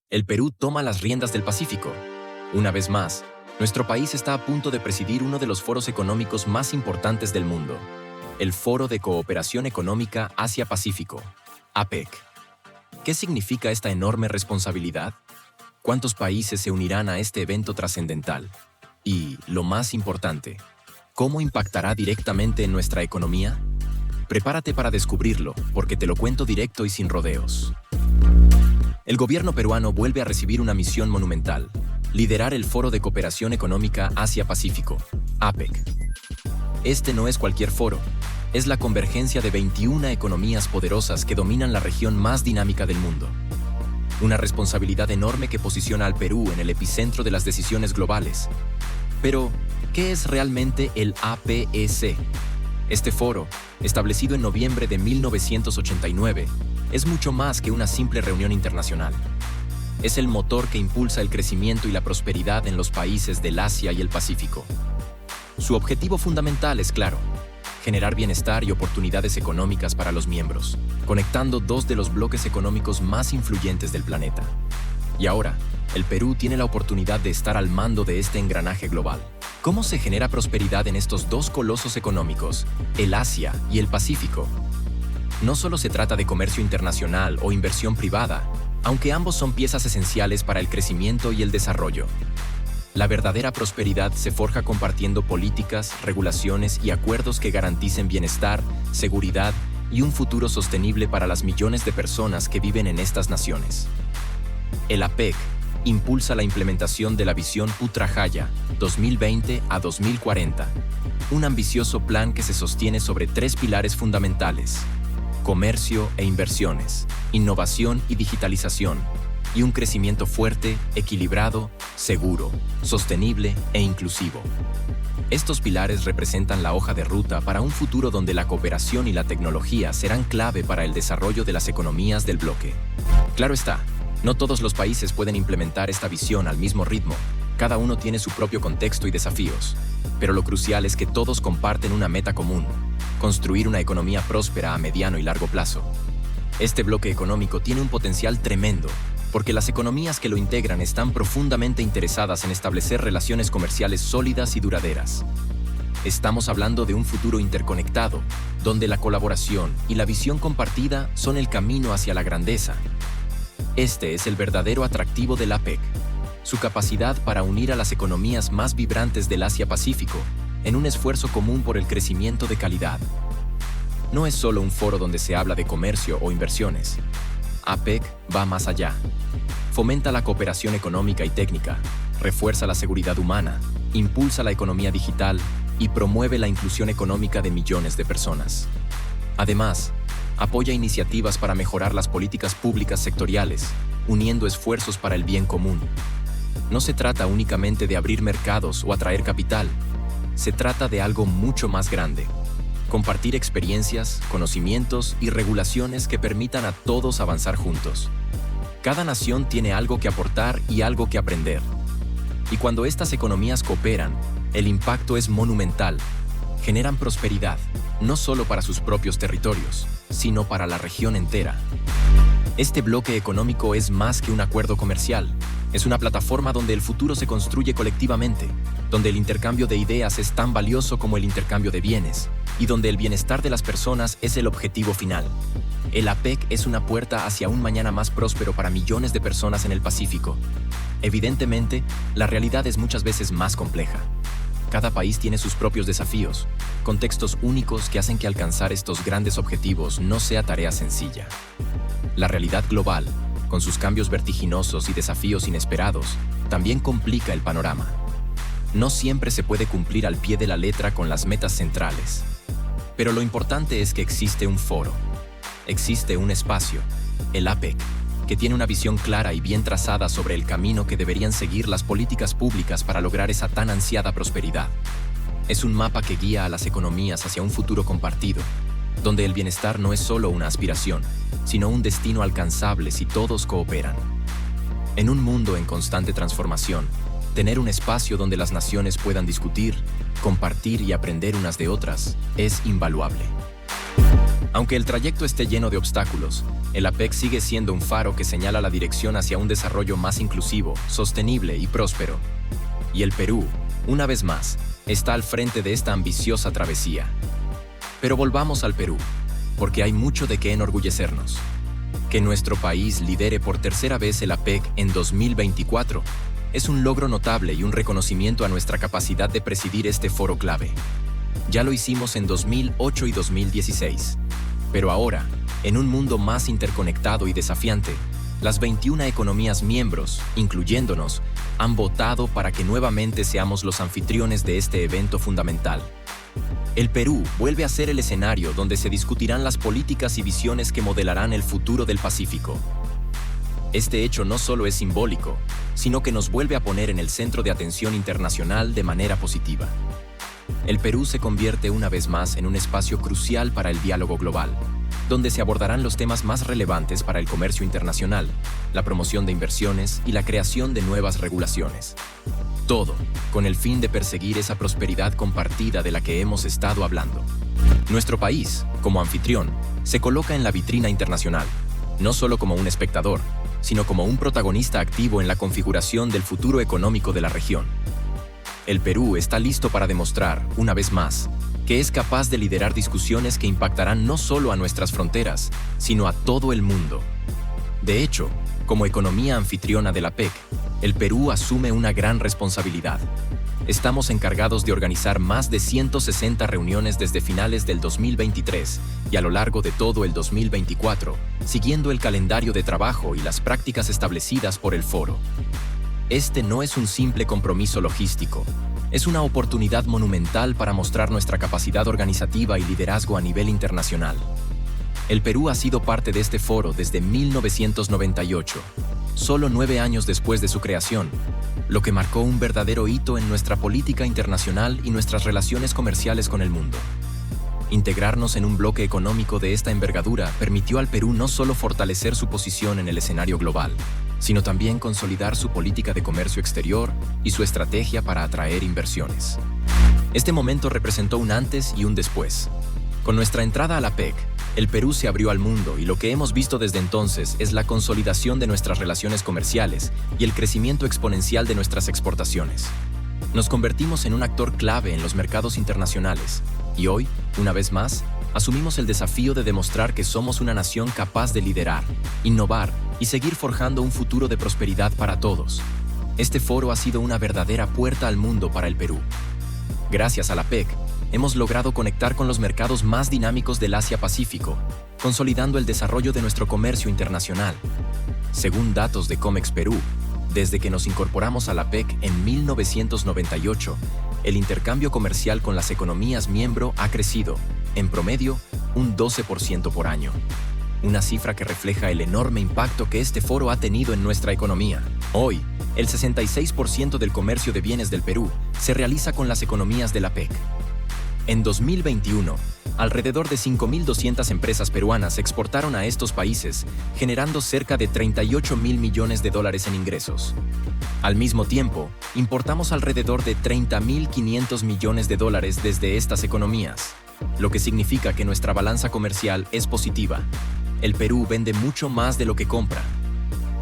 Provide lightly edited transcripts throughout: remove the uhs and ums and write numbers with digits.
El Perú toma las riendas del Pacífico. Una vez más, nuestro país está a punto de presidir uno de los foros económicos más importantes del mundo, el Foro de Cooperación Económica Asia-Pacífico, APEC. ¿Qué significa esta enorme responsabilidad? ¿Cuántos países se unirán a este evento trascendental? Y, lo más importante, ¿cómo impactará directamente en nuestra economía? Prepárate para descubrirlo, porque te lo cuento directo y sin rodeos. El gobierno peruano vuelve a recibir una misión monumental: liderar el Foro de Cooperación Económica Asia-Pacífico, APEC. Este no es cualquier foro, es la convergencia de 21 economías poderosas que dominan la región más dinámica del mundo. Una responsabilidad enorme que posiciona al Perú en el epicentro de las decisiones globales. Pero, ¿qué es realmente el APEC? Este foro, establecido en noviembre de 1989, es mucho más que una simple reunión internacional. Es el motor que impulsa el crecimiento y la prosperidad en los países del Asia y el Pacífico. Su objetivo fundamental es claro: generar bienestar y oportunidades económicas para los miembros, conectando dos de los bloques económicos más influyentes del planeta. Y ahora, el Perú tiene la oportunidad de estar al mando de este engranaje global. ¿Cómo se genera prosperidad en estos dos colosos económicos, el Asia y el Pacífico? No solo se trata de comercio internacional o inversión privada, aunque ambos son piezas esenciales para el crecimiento y el desarrollo. La verdadera prosperidad se forja compartiendo políticas, regulaciones y acuerdos que garanticen bienestar, seguridad y un futuro sostenible para las millones de personas que viven en estas naciones. El APEC impulsa la implementación de la Visión Putrajaya 2020 a 2040, un ambicioso plan que se sostiene sobre tres pilares fundamentales: comercio e inversiones, innovación y digitalización, y un crecimiento fuerte, equilibrado, seguro, sostenible e inclusivo. Estos pilares representan la hoja de ruta para un futuro donde la cooperación y la tecnología serán clave para el desarrollo de las economías del bloque. Claro está, no todos los países pueden implementar esta visión al mismo ritmo. Cada uno tiene su propio contexto y desafíos. Pero lo crucial es que todos comparten una meta común: construir una economía próspera a mediano y largo plazo. Este bloque económico tiene un potencial tremendo, porque las economías que lo integran están profundamente interesadas en establecer relaciones comerciales sólidas y duraderas. Estamos hablando de un futuro interconectado, donde la colaboración y la visión compartida son el camino hacia la grandeza. Este es el verdadero atractivo del APEC: su capacidad para unir a las economías más vibrantes del Asia-Pacífico en un esfuerzo común por el crecimiento de calidad. No es solo un foro donde se habla de comercio o inversiones. APEC va más allá. Fomenta la cooperación económica y técnica, refuerza la seguridad humana, impulsa la economía digital y promueve la inclusión económica de millones de personas. Además, apoya iniciativas para mejorar las políticas públicas sectoriales, uniendo esfuerzos para el bien común. No se trata únicamente de abrir mercados o atraer capital. Se trata de algo mucho más grande: compartir experiencias, conocimientos y regulaciones que permitan a todos avanzar juntos. Cada nación tiene algo que aportar y algo que aprender. Y cuando estas economías cooperan, el impacto es monumental. Generan prosperidad, no solo para sus propios territorios, sino para la región entera. Este bloque económico es más que un acuerdo comercial. Es una plataforma donde el futuro se construye colectivamente, donde el intercambio de ideas es tan valioso como el intercambio de bienes, y donde el bienestar de las personas es el objetivo final. El APEC es una puerta hacia un mañana más próspero para millones de personas en el Pacífico. Evidentemente, la realidad es muchas veces más compleja. Cada país tiene sus propios desafíos, contextos únicos que hacen que alcanzar estos grandes objetivos no sea tarea sencilla. La realidad global, con sus cambios vertiginosos y desafíos inesperados, también complica el panorama. No siempre se puede cumplir al pie de la letra con las metas centrales. Pero lo importante es que existe un foro. Existe un espacio, el APEC, que tiene una visión clara y bien trazada sobre el camino que deberían seguir las políticas públicas para lograr esa tan ansiada prosperidad. Es un mapa que guía a las economías hacia un futuro compartido, donde el bienestar no es solo una aspiración, sino un destino alcanzable si todos cooperan. En un mundo en constante transformación, tener un espacio donde las naciones puedan discutir, compartir y aprender unas de otras es invaluable. Aunque el trayecto esté lleno de obstáculos, el APEC sigue siendo un faro que señala la dirección hacia un desarrollo más inclusivo, sostenible y próspero. Y el Perú, una vez más, está al frente de esta ambiciosa travesía. Pero volvamos al Perú, porque hay mucho de qué enorgullecernos. Que nuestro país lidere por tercera vez el APEC en 2024 es un logro notable y un reconocimiento a nuestra capacidad de presidir este foro clave. Ya lo hicimos en 2008 y 2016. Pero ahora, en un mundo más interconectado y desafiante, las 21 economías miembros, incluyéndonos, han votado para que nuevamente seamos los anfitriones de este evento fundamental. El Perú vuelve a ser el escenario donde se discutirán las políticas y visiones que modelarán el futuro del Pacífico. Este hecho no solo es simbólico, sino que nos vuelve a poner en el centro de atención internacional de manera positiva. El Perú se convierte una vez más en un espacio crucial para el diálogo global, donde se abordarán los temas más relevantes para el comercio internacional, la promoción de inversiones y la creación de nuevas regulaciones. Todo con el fin de perseguir esa prosperidad compartida de la que hemos estado hablando. Nuestro país, como anfitrión, se coloca en la vitrina internacional, no solo como un espectador, sino como un protagonista activo en la configuración del futuro económico de la región. El Perú está listo para demostrar, una vez más, que es capaz de liderar discusiones que impactarán no solo a nuestras fronteras, sino a todo el mundo. De hecho, como economía anfitriona de la APEC, el Perú asume una gran responsabilidad. Estamos encargados de organizar más de 160 reuniones desde finales del 2023 y a lo largo de todo el 2024, siguiendo el calendario de trabajo y las prácticas establecidas por el foro. Este no es un simple compromiso logístico, es una oportunidad monumental para mostrar nuestra capacidad organizativa y liderazgo a nivel internacional. El Perú ha sido parte de este foro desde 1998, solo 9 años después de su creación, lo que marcó un verdadero hito en nuestra política internacional y nuestras relaciones comerciales con el mundo. Integrarnos en un bloque económico de esta envergadura permitió al Perú no solo fortalecer su posición en el escenario global, sino también consolidar su política de comercio exterior y su estrategia para atraer inversiones. Este momento representó un antes y un después. Con nuestra entrada a la APEC, el Perú se abrió al mundo y lo que hemos visto desde entonces es la consolidación de nuestras relaciones comerciales y el crecimiento exponencial de nuestras exportaciones. Nos convertimos en un actor clave en los mercados internacionales y hoy, una vez más, asumimos el desafío de demostrar que somos una nación capaz de liderar, innovar y seguir forjando un futuro de prosperidad para todos. Este foro ha sido una verdadera puerta al mundo para el Perú. Gracias a la APEC, hemos logrado conectar con los mercados más dinámicos del Asia-Pacífico, consolidando el desarrollo de nuestro comercio internacional. Según datos de COMEX Perú, desde que nos incorporamos a la APEC en 1998, el intercambio comercial con las economías miembro ha crecido, en promedio, un 12% por año. Una cifra que refleja el enorme impacto que este foro ha tenido en nuestra economía. Hoy, el 66% del comercio de bienes del Perú se realiza con las economías de la APEC. En 2021, alrededor de 5.200 empresas peruanas exportaron a estos países, generando cerca de $38.000 millones en ingresos. Al mismo tiempo, importamos alrededor de $30.500 millones desde estas economías, lo que significa que nuestra balanza comercial es positiva. El Perú vende mucho más de lo que compra.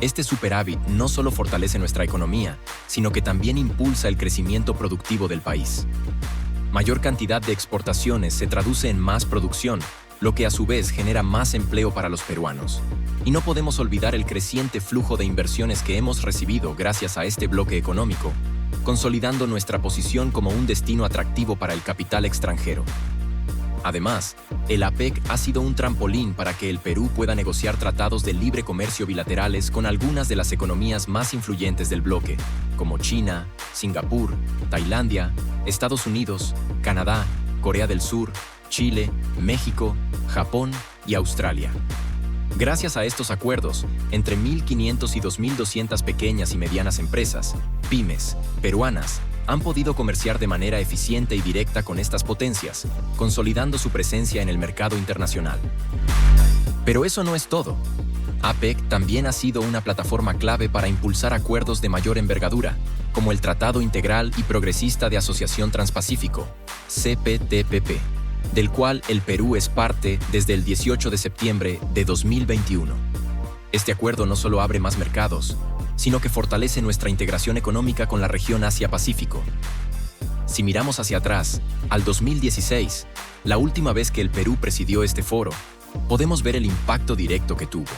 Este superávit no solo fortalece nuestra economía, sino que también impulsa el crecimiento productivo del país. Mayor cantidad de exportaciones se traduce en más producción, lo que a su vez genera más empleo para los peruanos. Y no podemos olvidar el creciente flujo de inversiones que hemos recibido gracias a este bloque económico, consolidando nuestra posición como un destino atractivo para el capital extranjero. Además, el APEC ha sido un trampolín para que el Perú pueda negociar tratados de libre comercio bilaterales con algunas de las economías más influyentes del bloque, como China, Singapur, Tailandia, Estados Unidos, Canadá, Corea del Sur, Chile, México, Japón y Australia. Gracias a estos acuerdos, entre 1.500 y 2.200 pequeñas y medianas empresas, pymes, peruanas, han podido comerciar de manera eficiente y directa con estas potencias, consolidando su presencia en el mercado internacional. Pero eso no es todo. APEC también ha sido una plataforma clave para impulsar acuerdos de mayor envergadura, como el Tratado Integral y Progresista de Asociación Transpacífico, CPTPP. del cual el Perú es parte desde el 18 de septiembre de 2021. Este acuerdo no solo abre más mercados, sino que fortalece nuestra integración económica con la región Asia-Pacífico. Si miramos hacia atrás, al 2016, la última vez que el Perú presidió este foro, podemos ver el impacto directo que tuvo.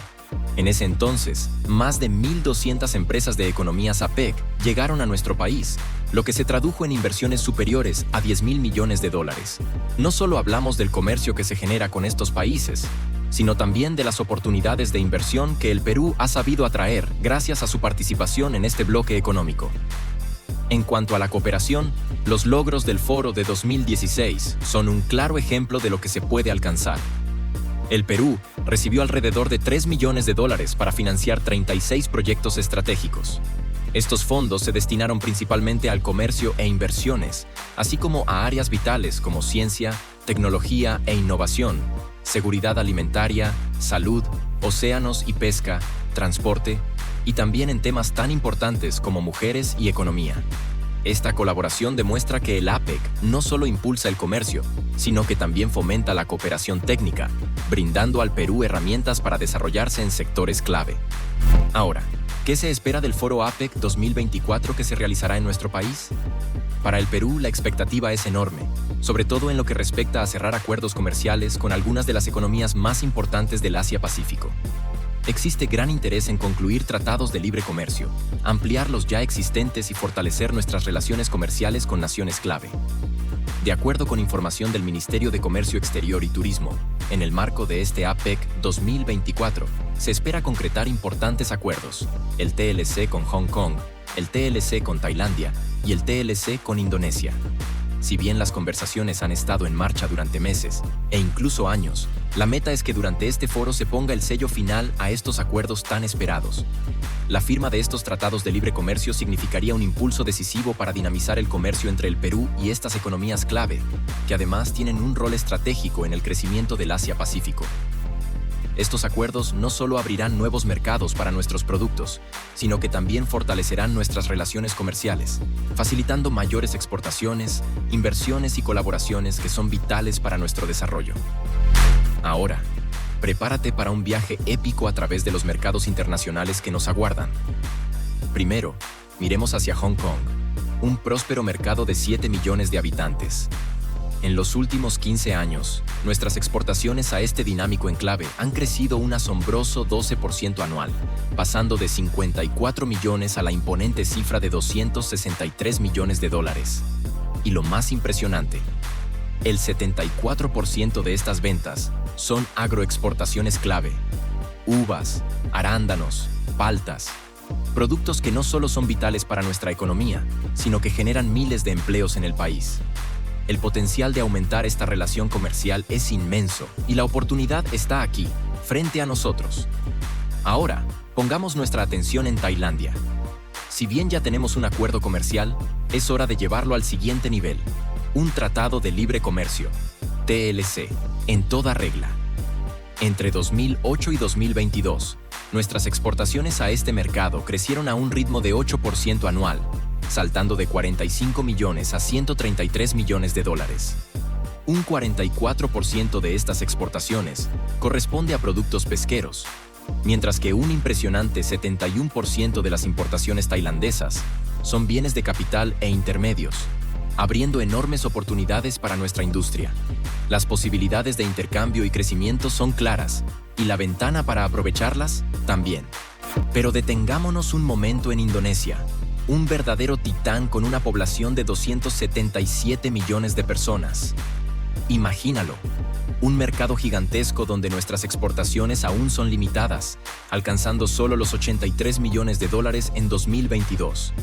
En ese entonces, más de 1.200 empresas de economías APEC llegaron a nuestro país, lo que se tradujo en inversiones superiores a 10.000 millones de dólares. No solo hablamos del comercio que se genera con estos países, sino también de las oportunidades de inversión que el Perú ha sabido atraer gracias a su participación en este bloque económico. En cuanto a la cooperación, los logros del Foro de 2016 son un claro ejemplo de lo que se puede alcanzar. El Perú recibió alrededor de 3 millones de dólares para financiar 36 proyectos estratégicos. Estos fondos se destinaron principalmente al comercio e inversiones, así como a áreas vitales como ciencia, tecnología e innovación, seguridad alimentaria, salud, océanos y pesca, transporte, y también en temas tan importantes como mujeres y economía. Esta colaboración demuestra que el APEC no solo impulsa el comercio, sino que también fomenta la cooperación técnica, brindando al Perú herramientas para desarrollarse en sectores clave. Ahora, ¿qué se espera del Foro APEC 2024 que se realizará en nuestro país? Para el Perú, la expectativa es enorme, sobre todo en lo que respecta a cerrar acuerdos comerciales con algunas de las economías más importantes del Asia-Pacífico. Existe gran interés en concluir tratados de libre comercio, ampliar los ya existentes y fortalecer nuestras relaciones comerciales con naciones clave. De acuerdo con información del Ministerio de Comercio Exterior y Turismo, en el marco de este APEC 2024, se espera concretar importantes acuerdos, el TLC con Hong Kong, el TLC con Tailandia y el TLC con Indonesia. Si bien las conversaciones han estado en marcha durante meses, e incluso años, la meta es que durante este foro se ponga el sello final a estos acuerdos tan esperados. La firma de estos tratados de libre comercio significaría un impulso decisivo para dinamizar el comercio entre el Perú y estas economías clave, que además tienen un rol estratégico en el crecimiento del Asia-Pacífico. Estos acuerdos no solo abrirán nuevos mercados para nuestros productos, sino que también fortalecerán nuestras relaciones comerciales, facilitando mayores exportaciones, inversiones y colaboraciones que son vitales para nuestro desarrollo. Ahora, prepárate para un viaje épico a través de los mercados internacionales que nos aguardan. Primero, miremos hacia Hong Kong, un próspero mercado de 7 millones de habitantes. En los últimos 15 años, nuestras exportaciones a este dinámico enclave han crecido un asombroso 12% anual, pasando de 54 millones a la imponente cifra de 263 millones de dólares. Y lo más impresionante, el 74% de estas ventas son agroexportaciones clave: uvas, arándanos, paltas, productos que no solo son vitales para nuestra economía, sino que generan miles de empleos en el país. El potencial de aumentar esta relación comercial es inmenso y la oportunidad está aquí, frente a nosotros. Ahora, pongamos nuestra atención en Tailandia. Si bien ya tenemos un acuerdo comercial, es hora de llevarlo al siguiente nivel: un tratado de libre comercio, TLC, en toda regla. Entre 2008 y 2022, nuestras exportaciones a este mercado crecieron a un ritmo de 8% anual, saltando de 45 millones a 133 millones de dólares. Un 44% de estas exportaciones corresponde a productos pesqueros, mientras que un impresionante 71% de las importaciones tailandesas son bienes de capital e intermedios, abriendo enormes oportunidades para nuestra industria. Las posibilidades de intercambio y crecimiento son claras, y la ventana para aprovecharlas también. Pero detengámonos un momento en Indonesia, un verdadero titán con una población de 277 millones de personas. Imagínalo, un mercado gigantesco donde nuestras exportaciones aún son limitadas, alcanzando solo los 83 millones de dólares en 2022.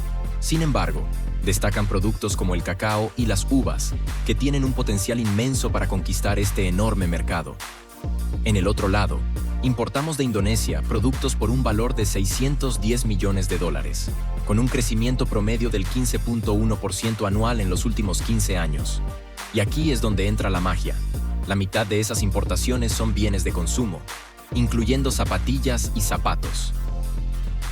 Sin embargo, destacan productos como el cacao y las uvas, que tienen un potencial inmenso para conquistar este enorme mercado. En el otro lado, importamos de Indonesia productos por un valor de 610 millones de dólares, con un crecimiento promedio del 15.1% anual en los últimos 15 años. Y aquí es donde entra la magia. La mitad de esas importaciones son bienes de consumo, incluyendo zapatillas y zapatos.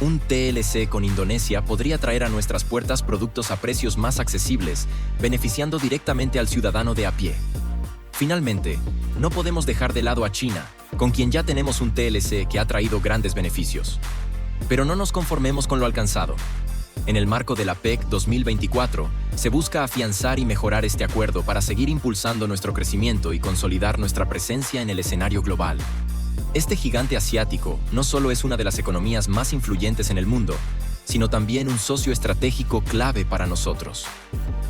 Un TLC con Indonesia podría traer a nuestras puertas productos a precios más accesibles, beneficiando directamente al ciudadano de a pie. Finalmente, no podemos dejar de lado a China, con quien ya tenemos un TLC que ha traído grandes beneficios. Pero no nos conformemos con lo alcanzado. En el marco de la PEC 2024, se busca afianzar y mejorar este acuerdo para seguir impulsando nuestro crecimiento y consolidar nuestra presencia en el escenario global. Este gigante asiático no solo es una de las economías más influyentes en el mundo, sino también un socio estratégico clave para nosotros.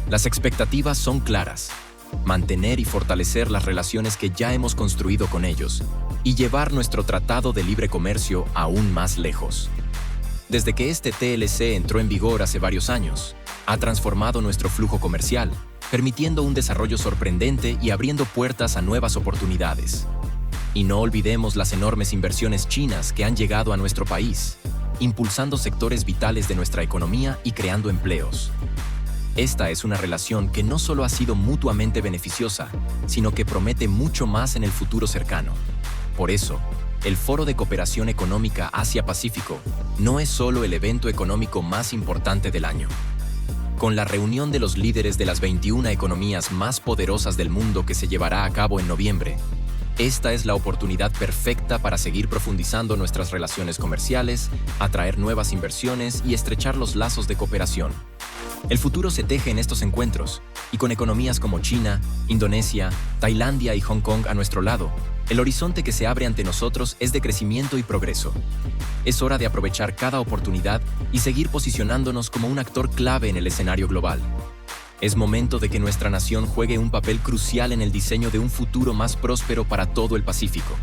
Las expectativas son claras: mantener y fortalecer las relaciones que ya hemos construido con ellos y llevar nuestro Tratado de Libre Comercio aún más lejos. Desde que este TLC entró en vigor hace varios años, ha transformado nuestro flujo comercial, permitiendo un desarrollo sorprendente y abriendo puertas a nuevas oportunidades. Y no olvidemos las enormes inversiones chinas que han llegado a nuestro país, impulsando sectores vitales de nuestra economía y creando empleos. Esta es una relación que no solo ha sido mutuamente beneficiosa, sino que promete mucho más en el futuro cercano. Por eso, el Foro de Cooperación Económica Asia-Pacífico no es solo el evento económico más importante del año. Con la reunión de los líderes de las 21 economías más poderosas del mundo que se llevará a cabo en noviembre, esta es la oportunidad perfecta para seguir profundizando nuestras relaciones comerciales, atraer nuevas inversiones y estrechar los lazos de cooperación. El futuro se teje en estos encuentros, y con economías como China, Indonesia, Tailandia y Hong Kong a nuestro lado, el horizonte que se abre ante nosotros es de crecimiento y progreso. Es hora de aprovechar cada oportunidad y seguir posicionándonos como un actor clave en el escenario global. Es momento de que nuestra nación juegue un papel crucial en el diseño de un futuro más próspero para todo el Pacífico.